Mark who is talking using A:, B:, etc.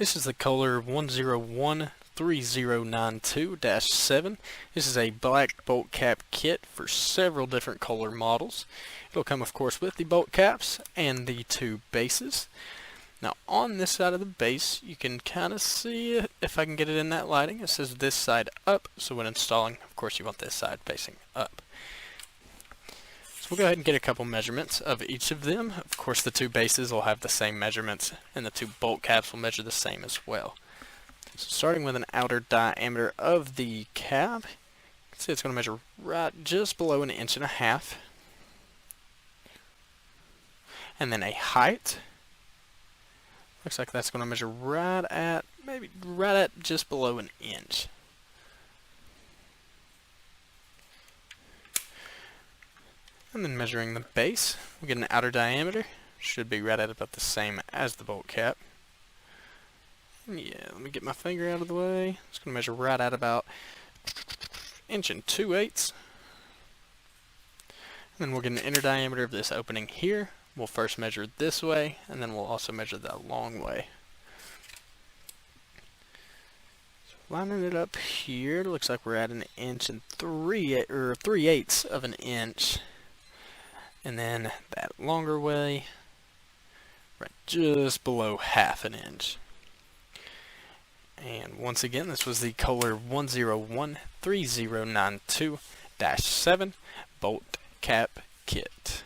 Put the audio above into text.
A: This is the Kohler 1013092-7. This is a black bolt cap kit for several different Kohler models. It'll come, of course, with the bolt caps and the two bases. Now, on this side of the base, you can kind of see it, if I can get it in that lighting. It says this side up, so when installing, of course, you want this side facing up. So we'll go ahead and get a couple measurements of each of them. Of course, the two bases will have the same measurements, and the two bolt caps will measure the same as well. So starting with an outer diameter of the cap, you can see it's going to measure right just below 1.5 inches. And then a height. Looks like that's going to measure right at just below 1 inch. And then measuring the base, we get an outer diameter. Should be right at about the same as the bolt cap. And yeah, let me get my finger out of the way. It's going to measure right at about 1 2/8 inches. And then we'll get an inner diameter of this opening here. We'll first measure this way, and then we'll also measure that long way. So lining it up here, it looks like we're at 1 3/8 of an inch. And then that longer way, right just below 1/2 inch. And once again, this was the Kohler 1013092-7 bolt cap kit.